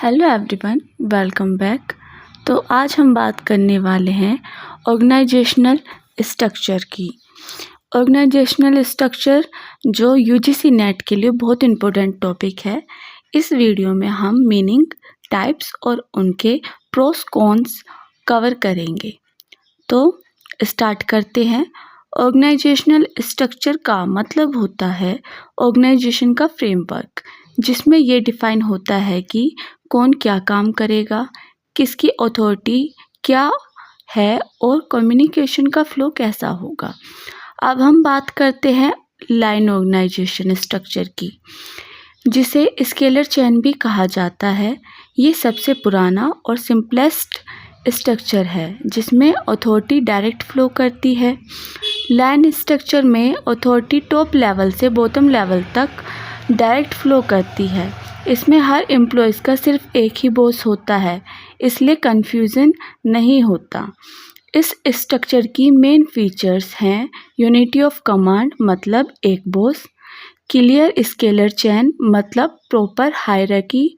Hello everyone, welcome back. तो आज हम बात करने वाले हैं ऑर्गेनाइजेशनल स्ट्रक्चर की। ऑर्गेनाइजेशनल स्ट्रक्चर जो यूजीसी नेट के लिए बहुत इम्पोर्टेंट टॉपिक है। इस वीडियो में हम मीनिंग, टाइप्स और उनके प्रोस कॉन्स कवर करेंगे। तो स्टार्ट करते हैं। ऑर्गेनाइजेशनल स्ट्रक्चर का मतलब होता है ऑर्गेनाइजेशन का फ्रेमवर्क, जिसमें ये डिफाइन होता है कि कौन क्या काम करेगा, किसकी अथॉरिटी क्या है और कम्युनिकेशन का फ्लो कैसा होगा। अब हम बात करते हैं लाइन ऑर्गेनाइजेशन स्ट्रक्चर की, जिसे स्केलर चेन भी कहा जाता है। ये सबसे पुराना और सिंपलेस्ट स्ट्रक्चर है जिसमें अथॉरिटी डायरेक्ट फ्लो करती है। लाइन स्ट्रक्चर में अथॉरिटी टॉप लेवल से बॉटम लेवल तक डायरेक्ट फ्लो करती है। इसमें हर एम्प्लॉयज़ का सिर्फ एक ही बॉस होता है, इसलिए कन्फ्यूज़न नहीं होता। इस स्ट्रक्चर की मेन फीचर्स हैं यूनिटी ऑफ कमांड मतलब एक बॉस, क्लियर स्केलर चेन मतलब प्रॉपर हायरार्की,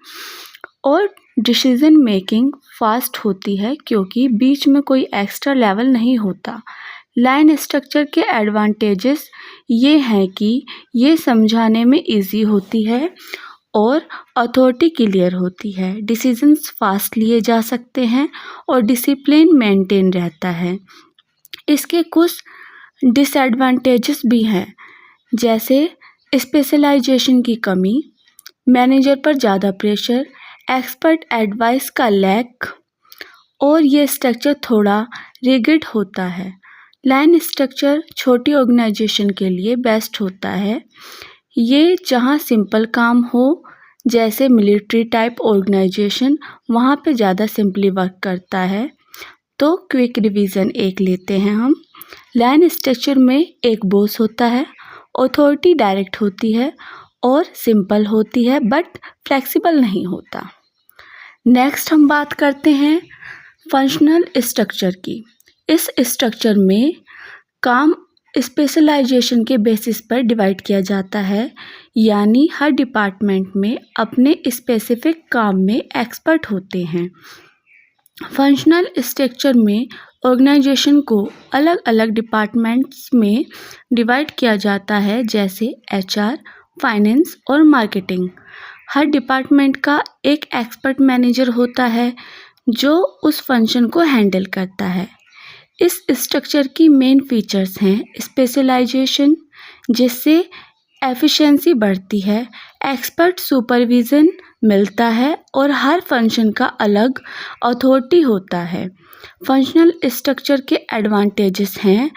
और डिसीजन मेकिंग फास्ट होती है क्योंकि बीच में कोई एक्स्ट्रा लेवल नहीं होता। लाइन स्ट्रक्चर के एडवांटेजेस ये हैं कि ये समझाने में इजी होती है और अथॉरिटी क्लियर होती है, डिसीजंस फास्ट लिए जा सकते हैं और डिसिप्लिन मेंटेन रहता है। इसके कुछ डिसएडवांटेजेस भी हैं, जैसे स्पेशलाइजेशन की कमी, मैनेजर पर ज़्यादा प्रेशर, एक्सपर्ट एडवाइस का लैक, और ये स्ट्रक्चर थोड़ा रिगिड होता है। लाइन स्ट्रक्चर छोटी ऑर्गेनाइजेशन के लिए बेस्ट होता है। ये जहाँ सिंपल काम हो, जैसे मिलिट्री टाइप ऑर्गेनाइजेशन, वहाँ पे ज़्यादा सिंपली वर्क करता है। तो क्विक रिवीजन एक लेते हैं हम। लाइन स्ट्रक्चर में एक बॉस होता है, अथॉरिटी डायरेक्ट होती है और सिंपल होती है बट फ्लेक्सिबल नहीं होता। नेक्स्ट हम बात करते हैं फंक्शनल स्ट्रक्चर की। इस स्ट्रक्चर में काम स्पेशलाइजेशन के बेसिस पर डिवाइड किया जाता है, यानी हर डिपार्टमेंट में अपने स्पेसिफिक काम में एक्सपर्ट होते हैं। फंक्शनल स्ट्रक्चर में ऑर्गेनाइजेशन को अलग अलग डिपार्टमेंट्स में डिवाइड किया जाता है, जैसे एचआर, फाइनेंस और मार्केटिंग। हर डिपार्टमेंट का एक एक्सपर्ट मैनेजर होता है जो उस फंक्शन को हैंडल करता है। इस स्ट्रक्चर की मेन फीचर्स हैं स्पेशलाइजेशन, जिससे एफिशिएंसी बढ़ती है, एक्सपर्ट सुपरविज़न मिलता है और हर फंक्शन का अलग अथॉरिटी होता है। फंक्शनल स्ट्रक्चर के एडवांटेजेस हैं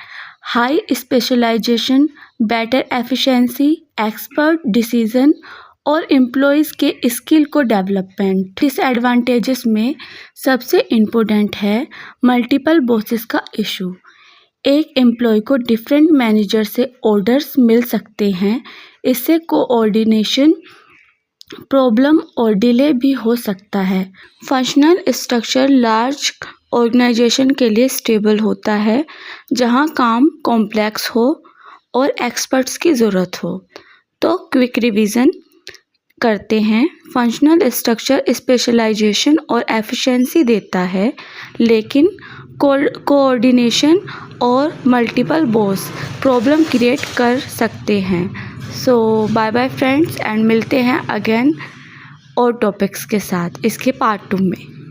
high specialisation, better efficiency, expert decision और एम्प्लॉयज़ के स्किल को डेवलपमेंट। डिसएडवांटेजेस में सबसे इम्पोर्टेंट है मल्टीपल बॉसेस का इशू। एक एम्प्लॉय को डिफरेंट मैनेजर से ऑर्डर्स मिल सकते हैं, इससे कोऑर्डिनेशन प्रॉब्लम और डिले भी हो सकता है। फंक्शनल स्ट्रक्चर लार्ज ऑर्गेनाइजेशन के लिए स्टेबल होता है, जहां काम कॉम्प्लेक्स हो और एक्सपर्ट्स की ज़रूरत हो। तो क्विक रिवीजन करते हैं। फंक्शनल स्ट्रक्चर स्पेशलाइजेशन और एफिशिएंसी देता है, लेकिन कोऑर्डिनेशन और मल्टीपल बॉस प्रॉब्लम क्रिएट कर सकते हैं। सो बाय बाय फ्रेंड्स, एंड मिलते हैं अगेन और टॉपिक्स के साथ इसके पार्ट 2 में।